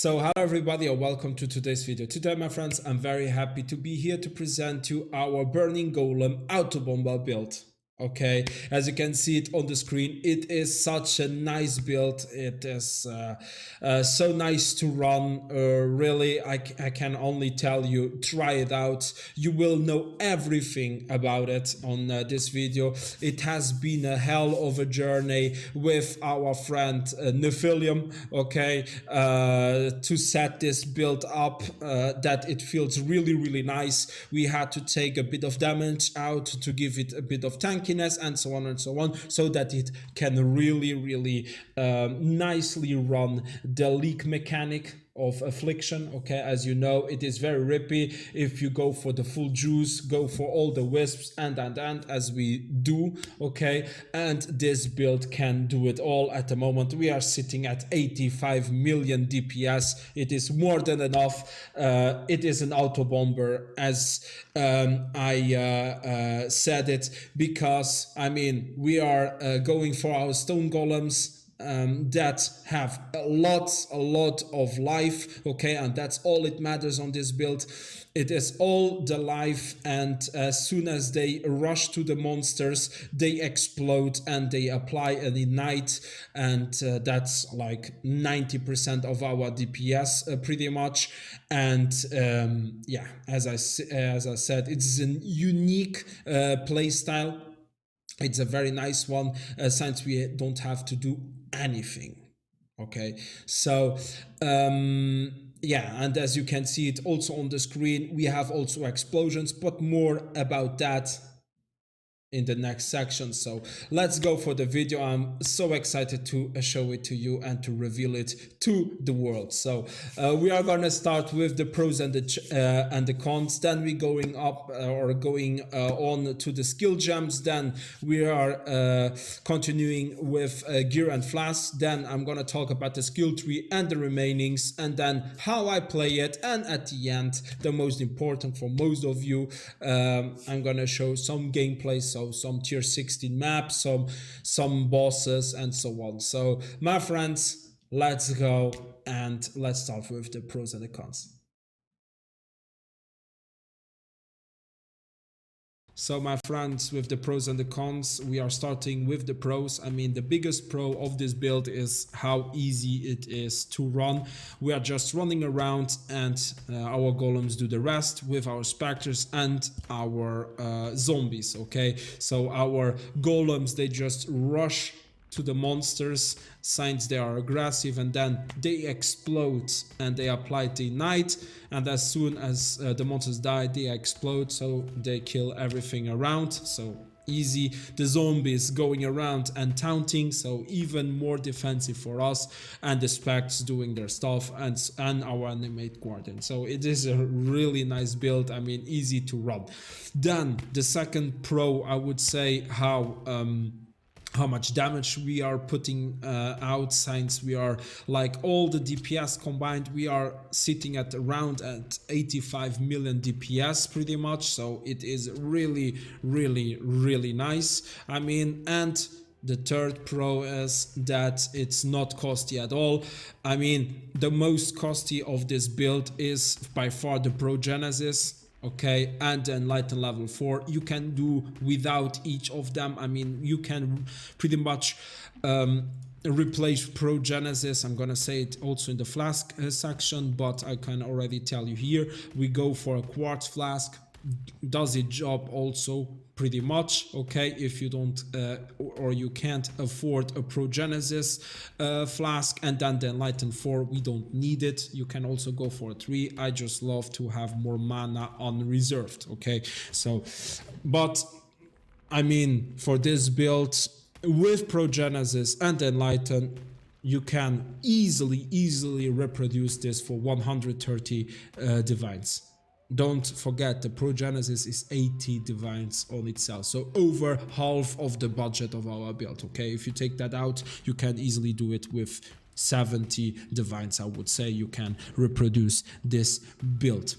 So hello everybody and welcome to today's video. Today my friends, I'm very happy to be here to present you our Burning Golem Autobomber build. Okay, as you can see it on the screen, it is such a nice build. It is so nice to run. Really, I can only tell you, try it out. You will know everything about it on this video. It has been a hell of a journey with our friend Nephilium, okay, to set this build up that it feels really nice. We had to take a bit of damage out to give it a bit of tankiness and so on, so that it can really nicely run the leak mechanic of Affliction. Okay, as you know, it is very rippy. If you go for the full juice, go for all the wisps and as we do, okay, and this build can do it all. At the moment we are sitting at 85 million DPS. It is more than enough. It is an auto bomber, as I said it, because I mean we are going for our stone golems that have a lot of life, okay, and that's all it matters on this build. It is all the life, and as soon as they rush to the monsters, they explode and they apply an ignite, and that's like 90% of our DPS pretty much. And yeah, as I said, it's a unique play style. It's a very nice one, since we don't have to do anything. Okay, so yeah, and as you can see it also on the screen, we have also explosions, but more about that in the next section. So let's go for the video. I'm so excited to show it to you and to reveal it to the world. So we are gonna start with the pros and the cons. Then we going up going on to the skill gems. Then we are continuing with gear and flasks. Then I'm gonna talk about the skill tree and the remainings, and then how I play it. And at the end, the most important for most of you, I'm gonna show some gameplay. So some tier 16 maps, some bosses and so on. So my friends, let's go and let's start with the pros and the cons. So my friends, with the pros and the cons, we are starting with the pros. I mean, the biggest pro of this build is how easy it is to run. We are just running around and our golems do the rest with our specters and our zombies, okay? So our golems, they just rush to the monsters since they are aggressive, and then they explode and they apply the ignite, and as soon as the monsters die, they explode, so they kill everything around. So easy. The zombies going around and taunting, so even more defensive for us, and the specs doing their stuff, and our animate guardian. So it is a really nice build. I mean, easy to run. Then the second pro, I would say, how much damage we are putting out, since we are like all the DPS combined, we are sitting at around at 85 million DPS pretty much. So it is really nice. I mean, and the third pro is that it's not costly at all. I mean, the most costly of this build is by far the Pro Genesis, okay, and then Enlighten level 4. You can do without each of them. I mean, you can pretty much replace Pro Genesis. I'm gonna say it also in the flask section, but I can already tell you here, we go for a quartz flask. Does its job also pretty much, okay? If you don't or you can't afford a Pro Genesis flask, and then the Enlighten 4, we don't need it. You can also go for a 3. I just love to have more mana unreserved, okay? So, but I mean, for this build with Pro Genesis and Enlighten, you can easily reproduce this for 130 divines. Don't forget, the Pro Genesis is 80 divines on itself, so over half of the budget of our build, okay? If you take that out, you can easily do it with 70 divines. I would say you can reproduce this build.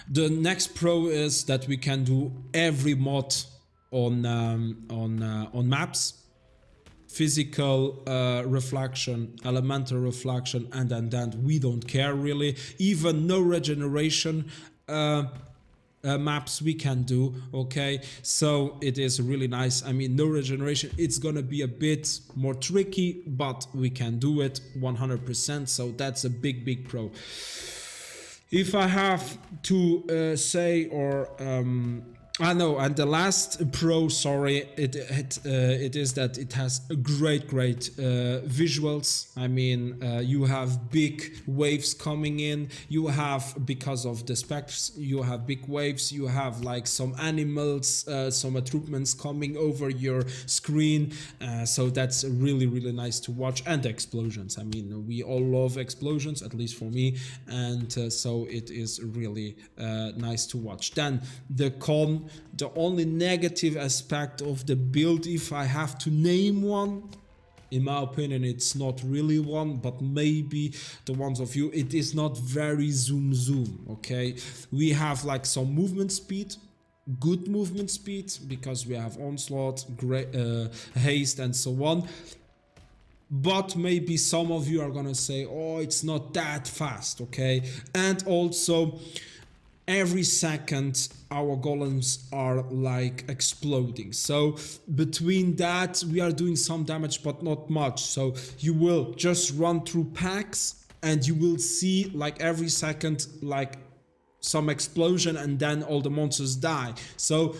The next pro is that we can do every mod on maps. physical reflection, elemental reflection, and then we don't care really. Even no regeneration maps we can do, okay? So it is really nice. I mean, no regeneration, it's gonna be a bit more tricky, but we can do it 100%, so that's a big pro. If I have to say, or I know, and the last pro, sorry, it is that it has great visuals. I mean, you have big waves coming in. You have, because of the specs, you have big waves. You have like some animals, some attroupments coming over your screen. So that's really nice to watch. And explosions. I mean, we all love explosions, at least for me, and so it is really nice to watch. Then the only negative aspect of the build, if I have to name one, in my opinion, it's not really one, but maybe the ones of you, it is not very zoom, okay? We have like some movement speed, good movement speed, because we have onslaught, haste, and so on. But maybe some of you are gonna say, oh, it's not that fast, okay? And also, every second our golems are like exploding, so between that we are doing some damage but not much. So you will just run through packs and you will see like every second like some explosion, and then all the monsters die. So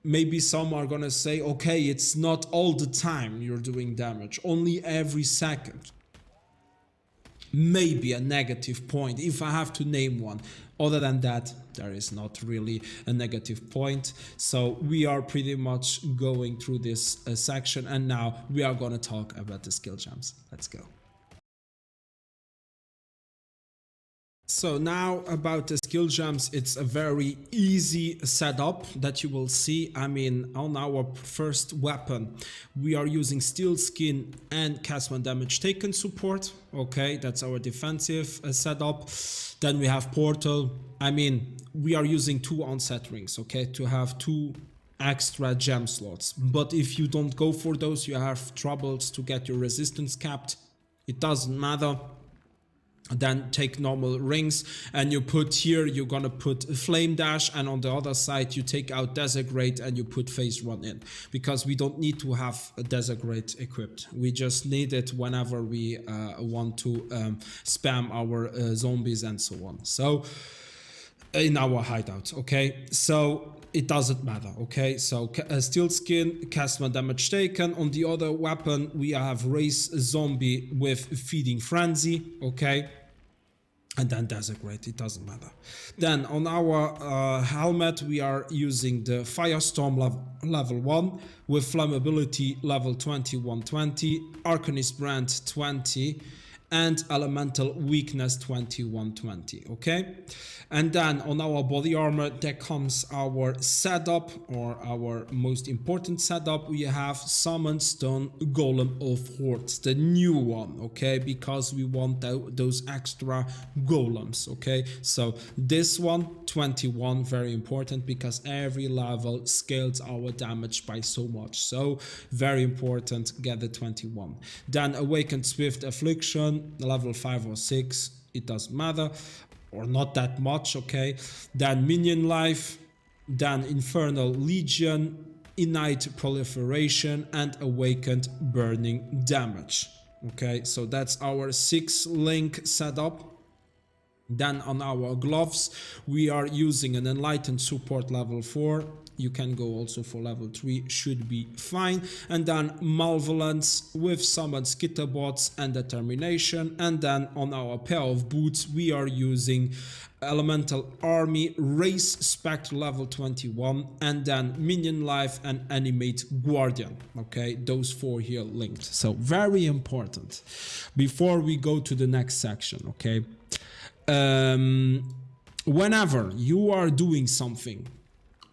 maybe some are gonna say, okay, it's not all the time you're doing damage, only every second. Maybe a negative point, if I have to name one. Other than that, there is not really a negative point. So we are pretty much going through this section, and now we are gonna talk about the skill gems. Let's go. So now about the skill gems, it's a very easy setup that you will see. I mean, on our first weapon, we are using Steel Skin and Cast When Damage Taken support. Okay, that's our defensive setup. Then we have Portal. I mean, we are using 2 onset rings, okay, to have 2 extra gem slots. But if you don't go for those, you have troubles to get your resistance capped. It doesn't matter. Then take normal rings, and you put here, you're gonna put Flame Dash, and on the other side you take out Desecrate and you put Phase Run in, because we don't need to have a Desecrate equipped. We just need it whenever we want to spam our zombies and so on. So in our hideout, okay? So it doesn't matter, okay? So Steel Skin, Cast When Damage Taken. On the other weapon we have Race Zombie with Feeding Frenzy, okay? And then Desecrate, it doesn't matter. Then on our helmet we are using the Firestorm level 1 with Flammability level 2120, Arcanist Brand 20, and Elemental Weakness 2120, okay? And then on our body armor, there comes our setup, or our most important setup. We have Summon Stone Golem of Hordes, the new one, okay? Because we want those extra golems, okay? So this one, 21, very important, because every level scales our damage by so much. So very important, get the 21. Then Awakened Swift Affliction, level 5 or 6, it doesn't matter, or not that much, okay? Then Minion Life, then Infernal Legion, Innate Proliferation, and Awakened Burning Damage, okay? So that's our 6-link setup. Then on our gloves, we are using an Enlightened Support level 4. You can go also for level 3, should be fine. And then Malevolence with Summoned Skitterbots and Determination. And then on our pair of boots, we are using Elemental Army, Race Spectre level 21, and then Minion Life and Animate Guardian. Okay, those 4 here linked. So very important. Before we go to the next section, okay? Whenever you are doing something,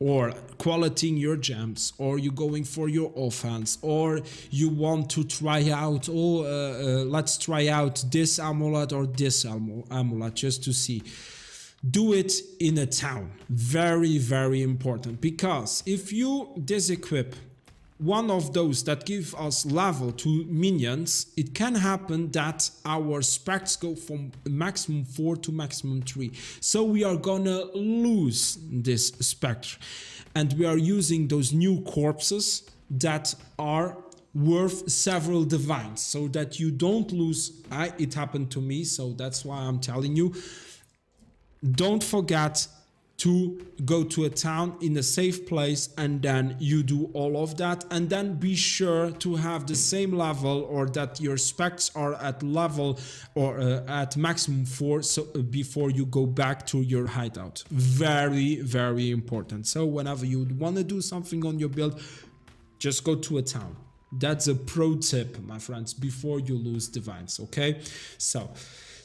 or qualitating your gems, or you're going for your offense, or you want to try out, let's try out this amulet or this amulet just to see, do it in a town. Very, very important, because if you disequip one of those that give us level to minions, it can happen that our specs go from maximum 4 to maximum 3. So we are gonna lose this spec. And we are using those new corpses that are worth several divines, so that you don't lose. It happened to me, so that's why I'm telling you. Don't forget to go to a town in a safe place, and then you do all of that, and then be sure to have the same level, or that your specs are at level or at maximum 4, so before you go back to your hideout. Very, very important. So whenever you want to do something on your build, just go to a town. That's a pro tip, my friends, before you lose divines, okay? So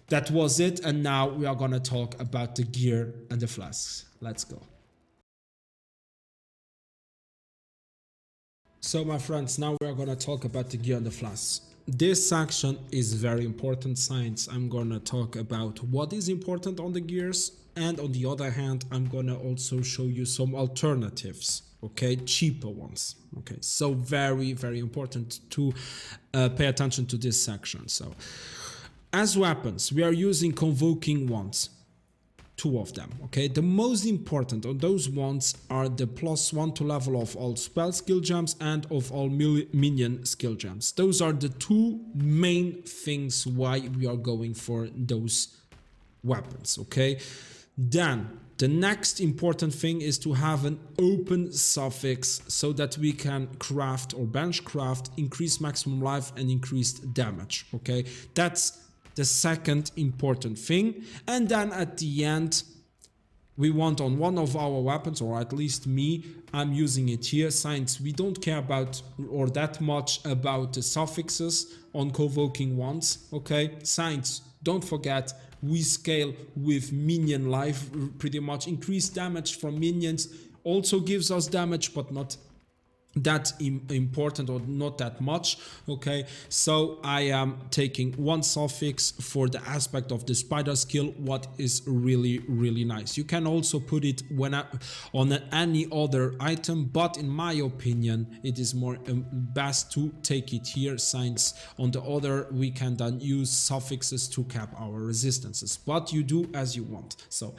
that was it, and now we are gonna talk about the gear and the flasks. Let's go. So my friends, now we are gonna talk about the gear and the flasks. This section is very important, since I'm gonna talk about what is important on the gears, and on the other hand, I'm gonna also show you some alternatives, okay, cheaper ones. Okay, so very, very important to pay attention to this section. So as weapons, we are using convoking wands, 2 of them, okay? The most important of those wands are the +1 to level of all spell skill gems and of all minion skill gems. Those are the 2 main things why we are going for those weapons, okay? Then the next important thing is to have an open suffix, so that we can craft or bench craft, increase maximum life and increased damage, okay? That's the second important thing. And then at the end, we want on one of our weapons, or at least me, I'm using it here, since we don't care about or that much about the suffixes on convoking ones, okay? Since, don't forget, we scale with minion life pretty much. Increased damage from minions also gives us damage, but not that important, or not that much, okay? So I am taking 1 suffix for the aspect of the spider skill, what is really, really nice. You can also put it on any other item, but in my opinion it is more best to take it here, since on the other we can then use suffixes to cap our resistances, but you do as you want. So,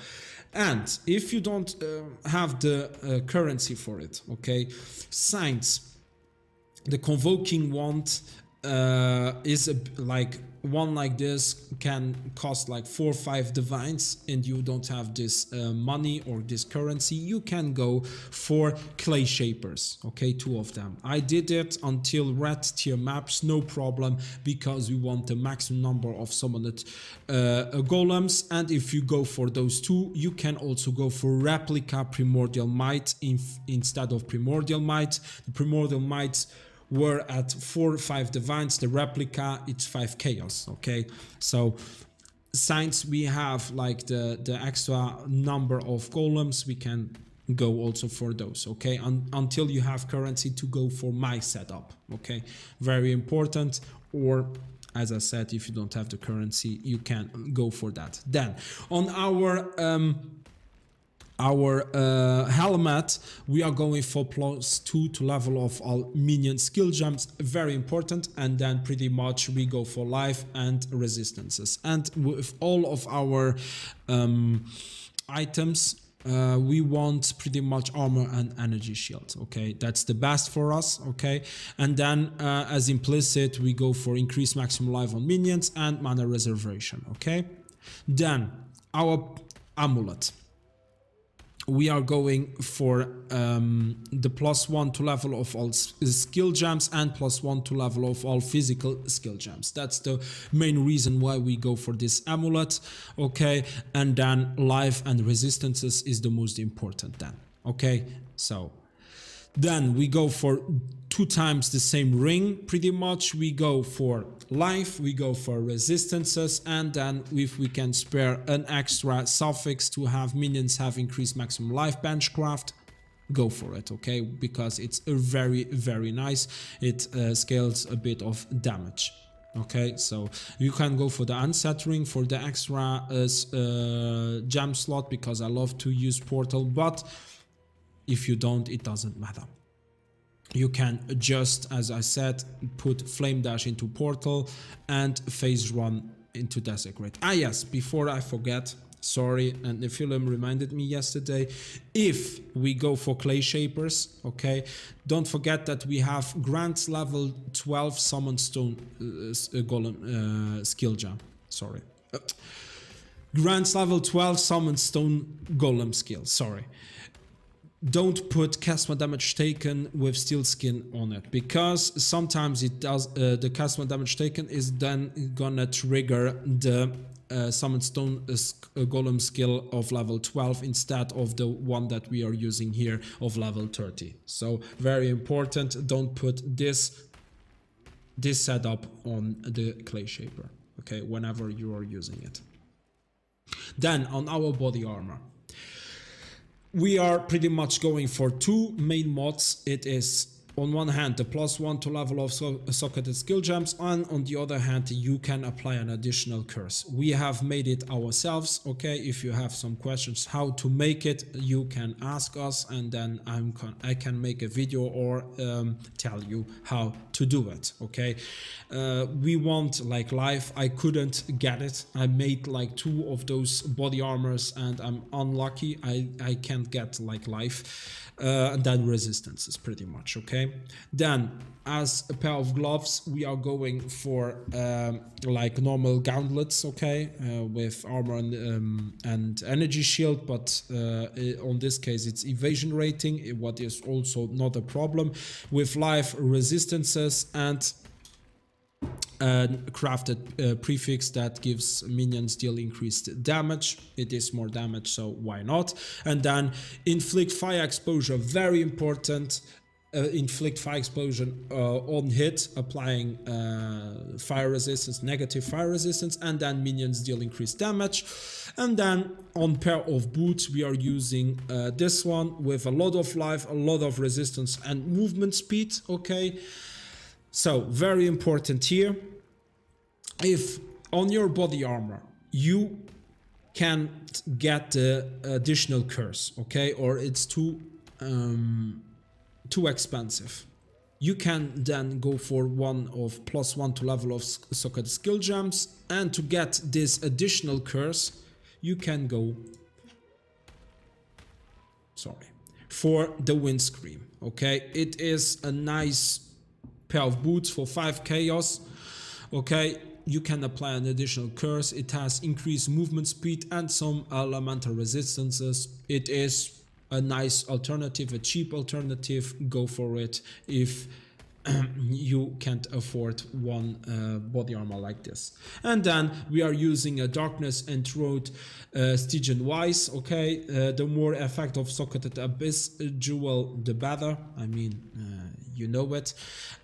and if you don't have the currency for it, okay, since the convoking wand is like one like this can cost like 4 or 5 divines, and you don't have this money or this currency, you can go for clay shapers, okay, 2 of them. I did it until red tier maps, no problem, because we want the maximum number of summoned golems. And if you go for those 2, you can also go for replica primordial might instead of primordial might. The primordial might were at 4 or 5 divines, the replica it's 5 chaos, okay? So since we have like the extra number of golems, we can go also for those, okay? Until you have currency to go for my setup, okay? Very important. Or as I said, if you don't have the currency, you can go for that. Then on our helmet, we are going for +2 to level of all minion skill gems, very important. And then pretty much we go for life and resistances. And with all of our items, we want pretty much armor and energy shield, okay? That's the best for us, okay? And then as implicit, we go for increased maximum life on minions and mana reservation, okay? Then our amulet, we are going for the +1 to level of all skill gems and +1 to level of all physical skill gems. That's the main reason why we go for this amulet, okay? And then life and resistances is the most important then, okay? So then we go for 2 times the same ring, pretty much. We go for life, we go for resistances, and then if we can spare an extra suffix to have minions have increased maximum life benchcraft, go for it, okay? Because it's a very, very nice. It scales a bit of damage. Okay, so you can go for the unsettling for the extra gem slot, because I love to use portal, but if you don't, it doesn't matter. you can just, as I said, put Flame Dash into Portal and Phase Run into Desecrate. Ah yes, before I forget, sorry, and the film reminded me yesterday, if we go for Clay Shapers, okay, don't forget that we have Grant's level 12 Summon Stone Golem skill gem, sorry. Grant's level 12 Summon Stone Golem skill, sorry. Don't put cast one damage taken with steel skin on it, because sometimes it does the cast one damage taken is then gonna trigger the summon stone golem skill of level 12 instead of the one that we are using here of level 30. So very important, don't put this setup on the Clay Shaper, okay, whenever you are using it. Then on our body armor, we are pretty much going for two main mods. It is on one hand the +1 to level of socketed skill gems, and on the other hand you can apply an additional curse. We have made it ourselves, okay? If you have some questions how to make it, you can ask us, and then I can make a video or tell you how to do it, okay? We want like life. I couldn't get it. I made like 2 of those body armors and I'm unlucky. I can't get like life. And then resistances pretty much, okay? Then as a pair of gloves we are going for like normal gauntlets, okay, with armor and energy shield, but on this case it's evasion rating, what is also not a problem, with life resistances and crafted prefix that gives minions deal increased damage. It is more damage, so why not? And then inflict fire exposure, very important. Inflict fire explosion on hit, applying fire resistance, negative fire resistance, and then minions deal increased damage. And then on pair of boots we are using this one with a lot of life, a lot of resistance and movement speed, okay? So very important here, if on your body armor you can't get the additional curse, okay, or it's too expensive, you can then go for one of +1 to level of socket skill gems, and to get this additional curse you can go for the windscreen, okay? It is a nice pair of boots for 5 chaos, okay? You can apply an additional curse. It has increased movement speed and some elemental resistances. It is a nice alternative, a cheap alternative. Go for it if you can't afford one body armor like this. And then we are using a Darkness and Road Stygian Wise, okay? The more effect of Socketed Abyss Jewel, the better. I mean, you know it.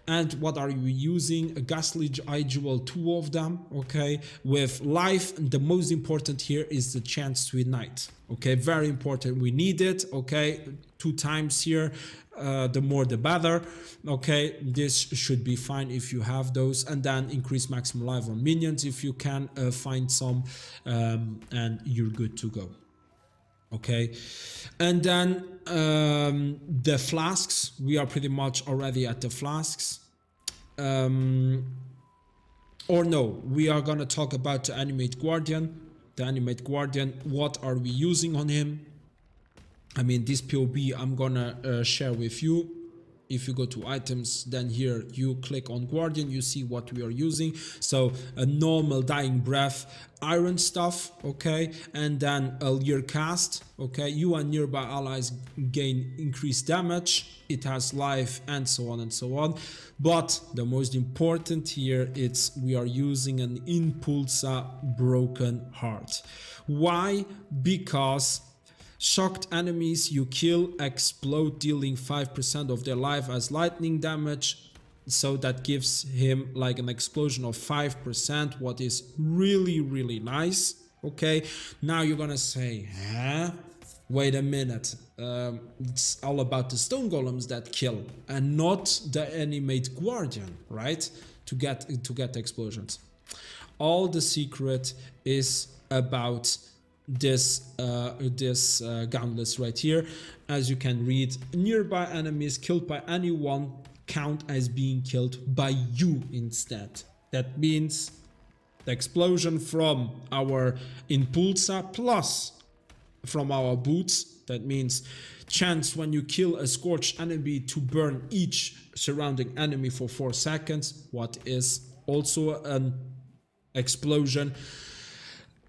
And what are we using? A Ghastly Eye Jewel, 2 of them, okay? With life, the most important here is the chance to ignite, okay? Very important, we need it, okay? 2 times here, the more the better, okay? This should be fine if you have those. And then increase maximum life on minions if you can find some, and you're good to go. Okay, and then the flasks, we are pretty much already at the flasks. Or no, we are gonna talk about the Animate Guardian. The Animate Guardian, what are we using on him? I mean, this POB I'm gonna share with you. If you go to items, then here you click on Guardian, you see what we are using. So a normal Dying Breath, iron stuff, okay, and then a Leer Cast, okay. You and nearby allies gain increased damage. It has life and so on and so on. But the most important here, it's we are using an Impulsa Broken Heart. Why? Because shocked enemies you kill explode, dealing 5% of their life as lightning damage. So that gives him like an explosion of 5%, what is really nice, okay? Now you're gonna say, huh? Wait a minute, it's all about the stone golems that kill and not the Animate Guardian, right? To get explosions. All the secret is about this gauntlets right here. As you can read, nearby enemies killed by anyone count as being killed by you instead. That means the explosion from our impulsa plus from our boots. That means chance when you kill a scorched enemy to burn each surrounding enemy for 4 seconds, what is also an explosion,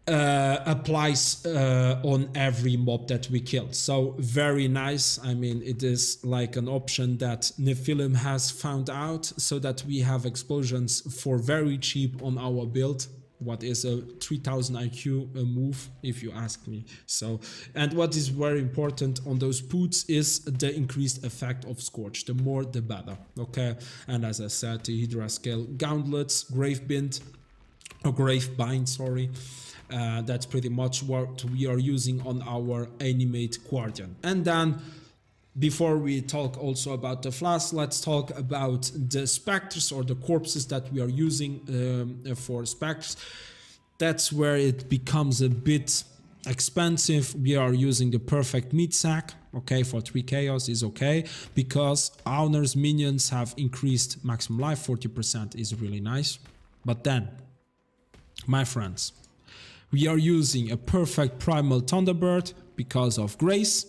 applies on every mob that we kill. So very nice. I mean, it is like an option that Nephilim has found out, so that we have explosions for very cheap on our build. What is a 3000 IQ move, if you ask me. So, and what is very important on those boots is the increased effect of Scorch. The more, the better. Okay, and as I said, the Hydra scale gauntlets, Gravebind, or Gravebind, sorry. That's pretty much what we are using on our Animate Guardian. And then, before we talk also about the Flasks, let's talk about the Spectres or the corpses that we are using for Spectres. That's where it becomes a bit expensive. We are using the Perfect Meat Sack, okay, for 3 chaos is okay, because Honor's minions have increased maximum life, 40% is really nice. But then, my friends, we are using a Perfect Primal Thunderbird because of Grace,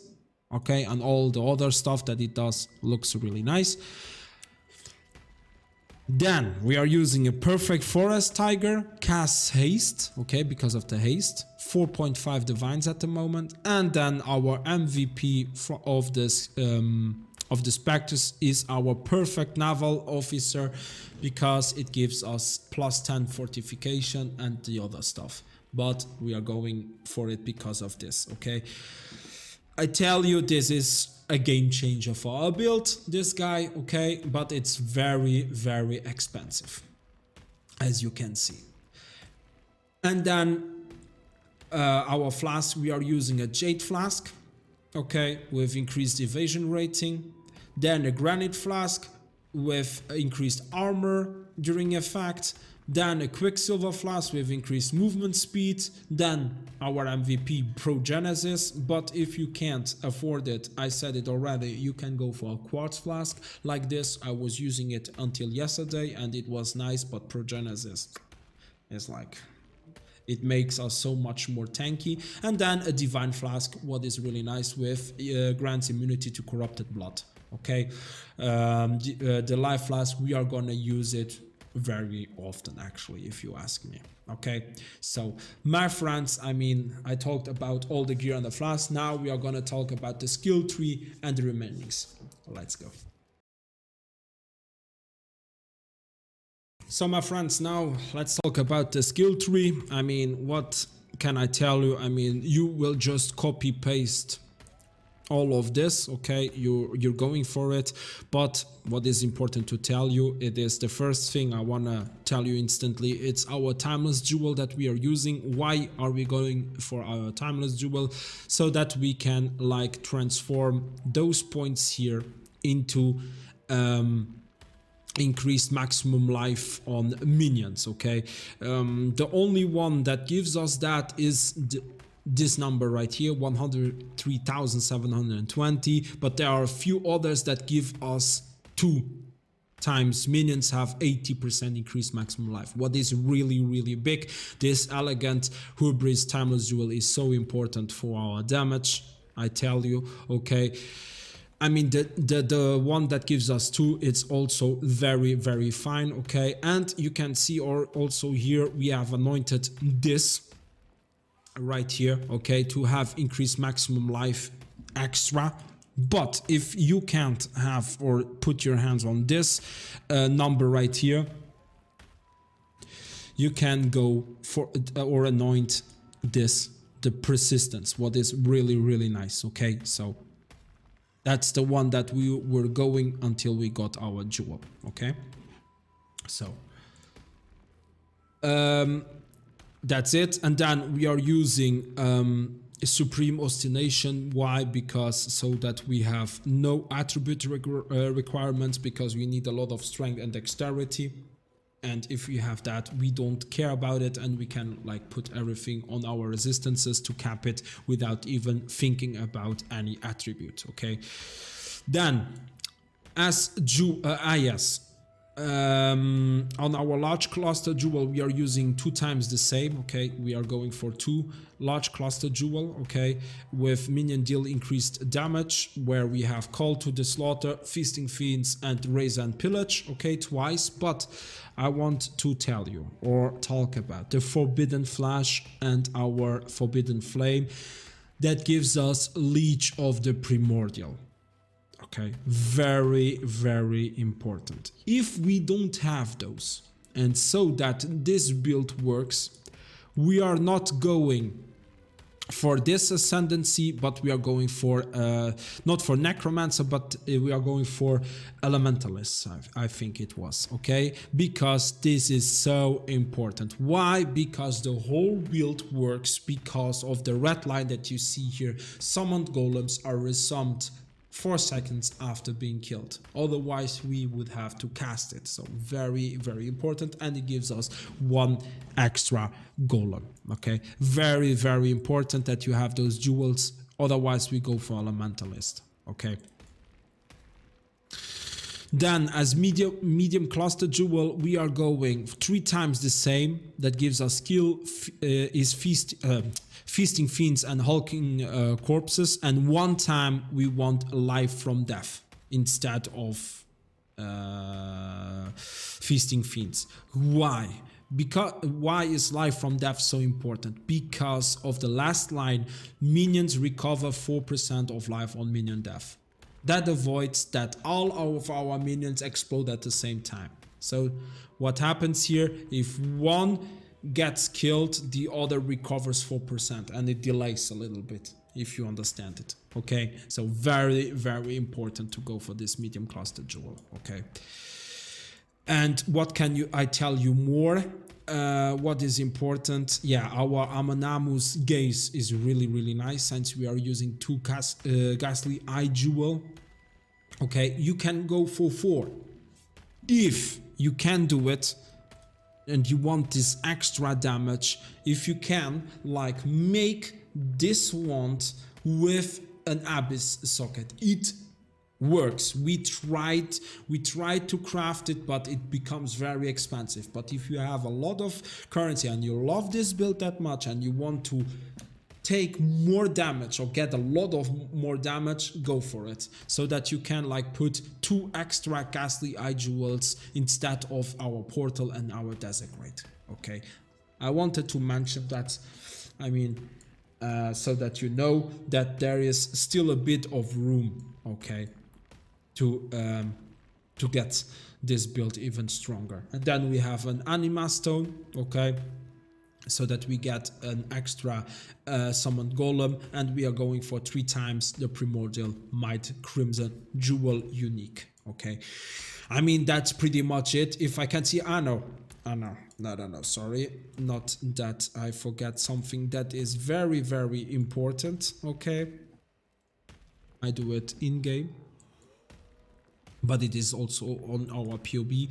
okay, and all the other stuff that it does looks really nice. Then we are using a Perfect Forest Tiger, casts haste, okay, because of the haste, 4.5 divines at the moment. And then our MVP of this of the Spectres is our Perfect Naval Officer, because it gives us +10 fortification and the other stuff. But we are going for it because of this, okay? I tell you, this is a game changer for our build, this guy, okay? But it's very, very expensive, as you can see. And then our flask, we are using a Jade Flask, okay, with increased evasion rating. Then a Granite Flask with increased armor during effect. Then a Quicksilver Flask with increased movement speed. Then our MVP Progenesis. But if you can't afford it, I said it already, you can go for a Quartz Flask like this. I was using it until yesterday and it was nice, but Progenesis is like, it makes us so much more tanky. And then a Divine Flask, what is really nice with grants immunity to corrupted blood. Okay, the Life Flask, we are gonna use it very often, actually, if you ask me. Okay, so my friends, I mean, I talked about all the gear on the flask. Now we are gonna talk about the skill tree and the remainings. Let's go. So my friends, now let's talk about the skill tree. I mean, what can I tell you? I mean, you will just copy paste all of this, okay, you're going for it. But what is important to tell you, it is the first thing I want to tell you instantly, it's our timeless jewel that we are using. Why are we going for our timeless jewel? So that we can like transform those points here into increased maximum life on minions, okay? The only one that gives us that is this number right here, 103,720, but there are a few others that give us 2 times minions have 80% increased maximum life. What is really, really big, this elegant hubris timeless jewel is so important for our damage, I tell you, okay? I mean, the one that gives us 2, it's also very, very fine, okay? And you can see also here we have anointed this right here, okay, to have increased maximum life extra. But if you can't have or put your hands on this number right here, you can go for or anoint this, the persistence, what is really, really nice, okay? So that's the one that we were going until we got our jewel, okay? So that's it. And then we are using Supreme Ostination. Why? Because so that we have no attribute requirements, because we need a lot of strength and dexterity. And if we have that, we don't care about it, and we can like put everything on our resistances to cap it without even thinking about any attribute. Okay, then as on our large cluster jewel, we are using 2 times the same. Okay, we are going for 2 large cluster jewel, okay, with minion deal increased damage, where we have Call to the Slaughter, Feasting Fiends, and Raise and Pillage, okay, twice. But I want to tell you or talk about the Forbidden Flash and our Forbidden Flame that gives us Leech of the Primordial. Okay, very, very important. If we don't have those, and so that this build works, we are not going for this Ascendancy, but we are going for, not for Necromancer, but we are going for Elementalists, I think it was, okay? Because this is so important. Why? Because the whole build works because of the red line that you see here. Summoned golems are resummoned 4 seconds after being killed. Otherwise, we would have to cast it. So very, very important. And it gives us 1 extra golem. Okay. Very, very important that you have those jewels. Otherwise, we go for Elementalist. Okay. Then as medium cluster jewel, we are going 3 times the same. That gives us skill is Feasting Fiends and Hulking Corpses, and 1 time we want Life from Death instead of Feasting Fiends. Why? Why is Life from Death so important? Because of the last line, minions recover 4% of life on minion death. That avoids that all of our minions explode at the same time. So what happens here, if one gets killed, the other recovers 4%, and it delays a little bit, if you understand it. Okay, so very, very important to go for this medium cluster jewel. Okay, and what can I tell you more? What is important? Yeah, our Amanamu's Gaze is really, really nice, since we are using 2 Ghastly Eye Jewel. Okay, you can go for 4 if you can do it, and you want this extra damage. If you can, like, make this wand with an Abyss socket. It works. We tried to craft it, but it becomes very expensive. But if you have a lot of currency and you love this build that much, and you want to take more damage or get a lot of more damage, go for it, so that you can like put 2 extra Ghastly Eye Jewels instead of our Portal and our Desecrate. Okay, I wanted to mention that, I mean, so that you know that there is still a bit of room, okay, to get this build even stronger. And then we have an Anima Stone, okay, so that we get an extra summoned golem, and we are going for 3 times the Primordial Might Crimson Jewel unique. Okay, I mean, that's pretty much it. If I can see, no, sorry, not that, I forget something that is very, very important. Okay, I do it in game, but it is also on our POB.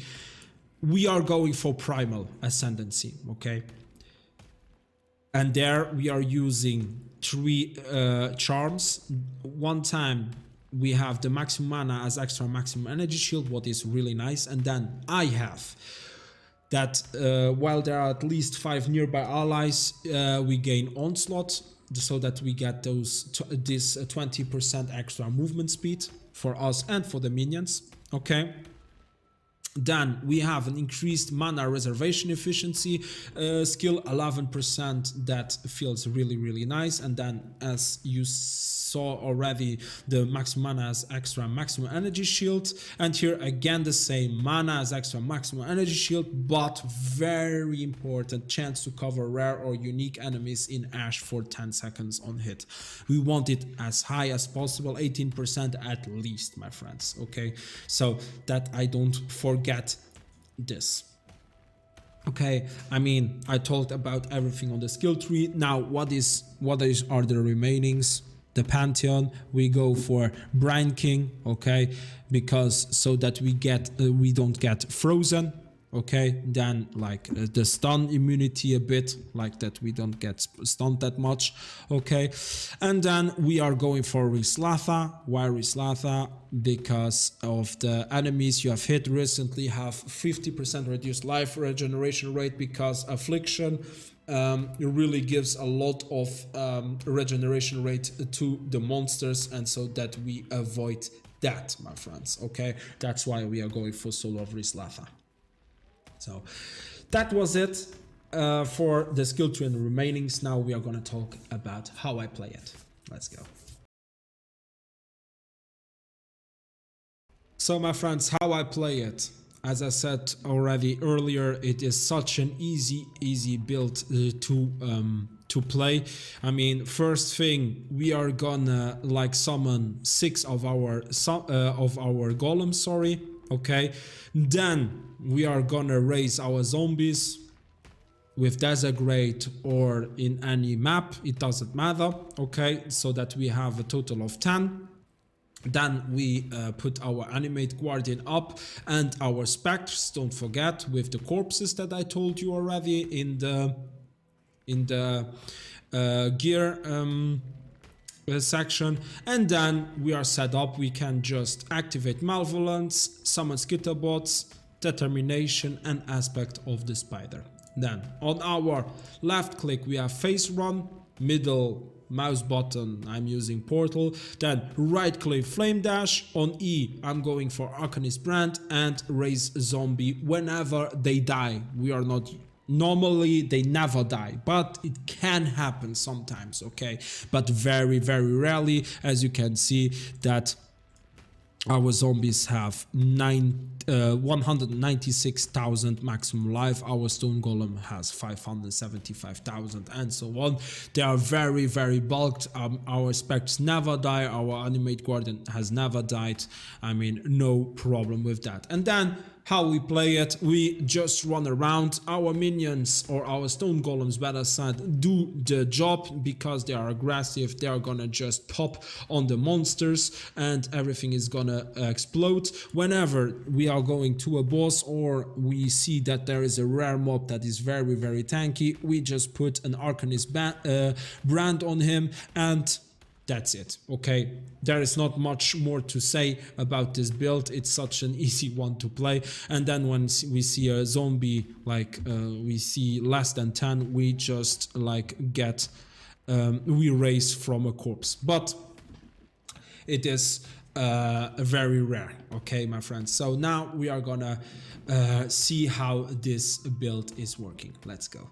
We are going for Primal Ascendancy. Okay, and there we are using 3 charms. 1 time we have the maximum mana as extra maximum energy shield, what is really nice. And then I have that while there are at least 5 nearby allies, we gain Onslaught, so that we get this 20% extra movement speed for us and for the minions. Okay. Then we have an increased mana reservation efficiency skill, 11%. That feels really, really nice. And then, as you saw already, the maximum mana as extra maximum energy shield. And here again the same, mana as extra maximum energy shield, but very important, chance to cover rare or unique enemies in Ash for 10 seconds on hit. We want it as high as possible, 18% at least, my friends. Okay, so that I don't forget this. Okay, I mean, I talked about everything on the skill tree. Now, what are the remainings? The Pantheon, we go for Brine King, okay, because so that we don't get frozen. okay, then like the stun immunity a bit, like that we don't get stunned that much, okay. And then we are going for Rislatha. Why Rislatha? Because of the enemies you have hit recently have 50% reduced life regeneration rate, because Affliction it really gives a lot of regeneration rate to the monsters, and so that we avoid that, my friends, okay. That's why we are going for Soul of Rislatha. So that was it for the skill tree and the remainings. Now we are going to talk about how I play it. Let's go. So my friends, how I play it. As I said already earlier, it is such an easy build to play. I mean, first thing, we are gonna like summon 6 of our golems, sorry, okay. Then we are gonna raise our zombies with Desecrate or in any map, it doesn't matter, okay, so that we have a total of 10. Then we put our Animate Guardian up and our Spectres, don't forget, with the corpses that I told you already in the gear section. And then we are set up. We can just activate Malevolence, summon Skitterbots, Determination and Aspect of the Spider. Then on our left click we have Phase Run, middle mouse button I'm using Portal, then right click Flame Dash, on E I'm going for Arcanist Brand and raise Zombie whenever they die. We are not, normally they never die, but it can happen sometimes, okay, but very rarely. As you can see that our zombies have 196,000 maximum life, our stone golem has 575,000 and so on. They are very bulked. Our spectres never die, our animate guardian has never died. I mean, no problem with that. And then how we play it, we just run around. Our minions, or our stone golems better said, do the job because they are aggressive. They are gonna just pop on the monsters and everything is gonna explode. Whenever we are going to a boss or we see that there is a rare mob that is very tanky, we just put an Arcanist brand on him and that's it, okay. There is not much more to say about this build. It's such an easy one to play. And then when we see a zombie, like we see less than 10, we just like get we raise from a corpse, but it is very rare, okay, my friends. So now we are gonna see how this build is working. Let's go.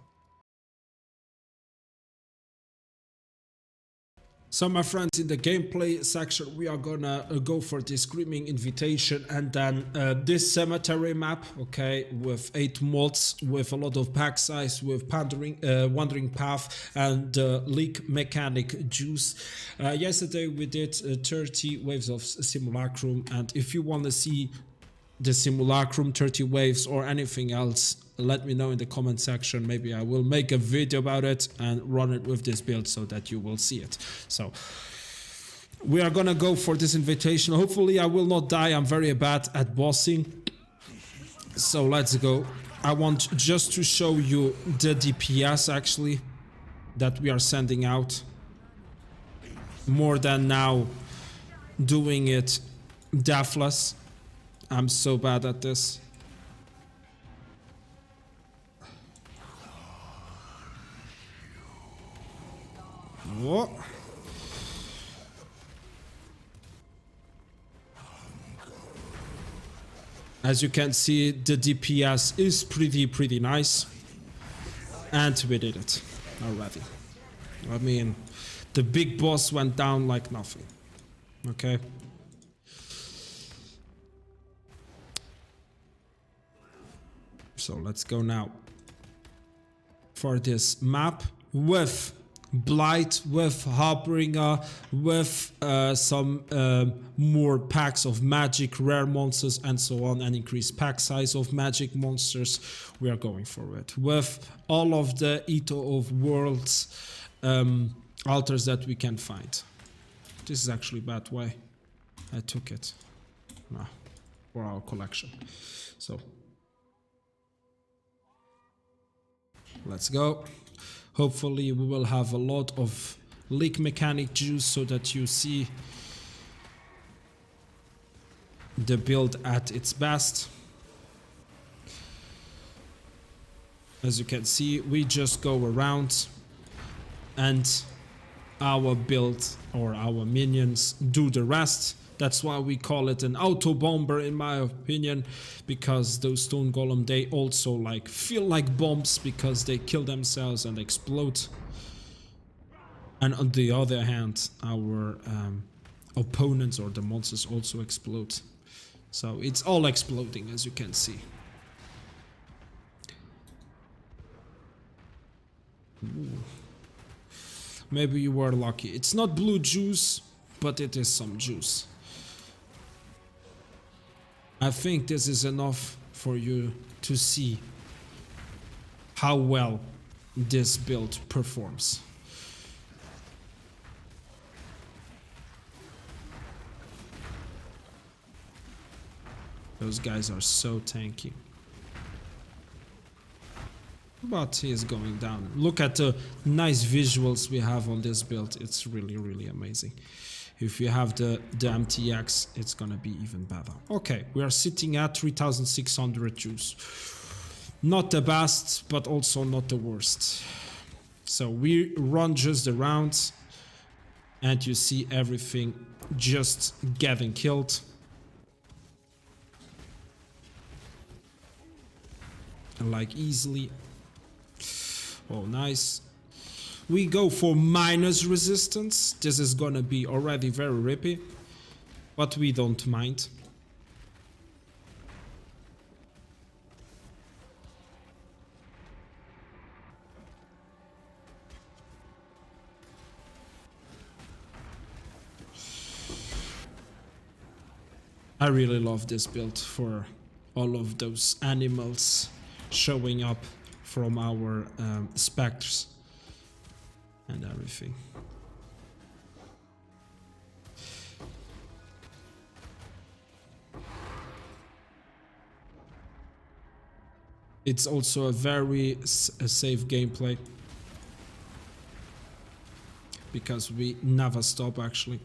So my friends, in the gameplay section we are gonna go for the Screaming Invitation and then this cemetery map, okay, with 8 mods, with a lot of pack size, with Wandering Path and leak mechanic juice. Yesterday we did 30 waves of Simulacrum, and if you want to see the Simulacrum 30 waves or anything else, let me know in the comment section. Maybe I will make a video about it and run it with this build so that you will see it. So we are gonna go for this invitation. Hopefully I will not die. I'm very bad at bossing, so let's go. I want just to show you the DPS actually that we are sending out, more than now doing it deathless. I'm so bad at this. What? As you can see, the DPS is pretty nice, and we did it already. I mean, the big boss went down like nothing. Okay. So let's go now for this map with Blight, with Harbinger, with some more packs of magic, rare monsters and so on, and increased pack size of magic monsters. We are going for it with all of the Eater of Worlds altars that we can find. This is actually bad way I took it for our collection. So Let's go. Hopefully we will have a lot of leak mechanic juice so that you see the build at its best. As you can see, we just go around and our build or our minions do the rest. That's why we call it an auto bomber, in my opinion, because those stone golem, they also like feel like bombs because they kill themselves and explode. And on the other hand, our opponents or the monsters also explode. So it's all exploding, as you can see. Ooh. Maybe you were lucky. It's not blue juice, but it is some juice. I think this is enough for you to see how well this build performs. Those guys are so tanky. But he is going down. Look at the nice visuals we have on this build. It's really, really amazing. If you have the MTX, it's gonna be even better. Okay, we are sitting at 3600 juice. Not the best, but also not the worst. So we run just the rounds and you see everything just getting killed. Like easily. Oh, nice. We go for minus resistance. This is gonna be already very rippy, but we don't mind. I really love this build for all of those animals showing up from our specters and everything. It's also a very safe gameplay because we never stop actually.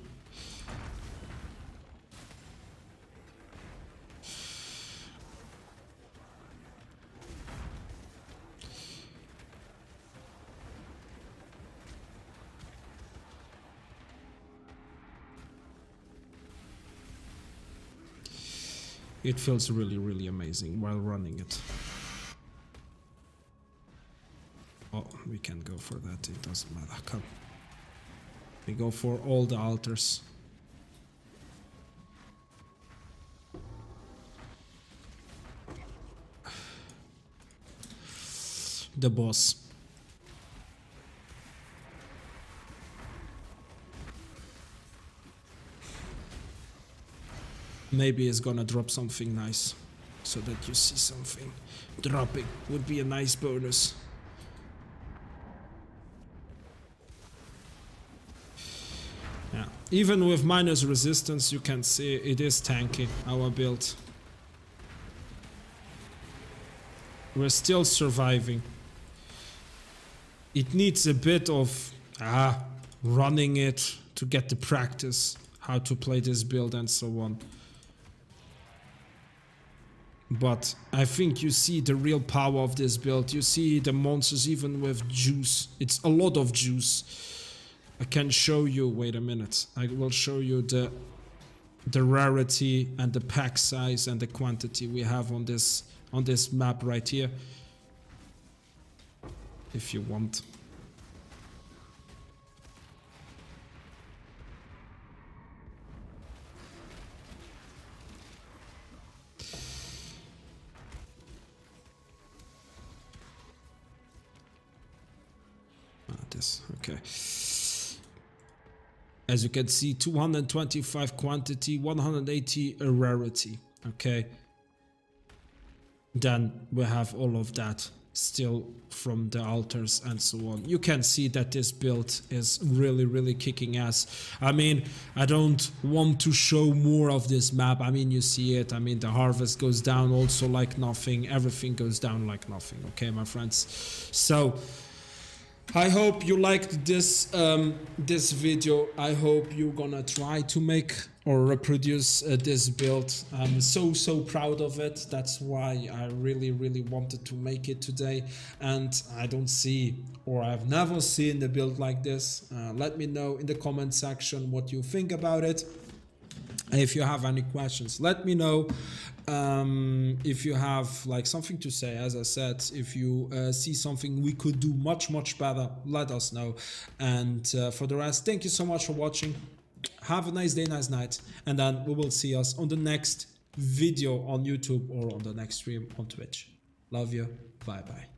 It feels really, really amazing while running it. Oh, we can go for that, it doesn't matter, come. We go for all the altars. The boss. Maybe it's gonna drop something nice, so that you see something dropping. Would be a nice bonus. Yeah, even with minus resistance, you can see it is tanky, our build. We're still surviving. It needs a bit of running it to get the practice, how to play this build and so on. But I think you see the real power of this build. You see the monsters even with juice. It's a lot of juice. I can show you, wait a minute. I will show you the rarity and the pack size and the quantity we have on this map right here. If you want. Okay. As you can see, 225 quantity, 180 rarity. Okay. Then we have all of that still from the altars and so on. You can see that this build is really kicking ass. I mean, I don't want to show more of this map. I mean, you see it. I mean, the harvest goes down also like nothing. Everything goes down like nothing. Okay, my friends. So I hope you liked this this video. I hope you're gonna try to make or reproduce this build. I'm so proud of it. That's why I really wanted to make it today, and I don't see, or I've never seen a build like this. Let me know in the comment section what you think about it. If you have any questions, let me know. If you have like something to say, as I said, if you see something we could do much better, let us know. And for the rest, thank you so much for watching. Have a nice day, nice night, and then we will see us on the next video on YouTube or on the next stream on Twitch. Love you. Bye bye.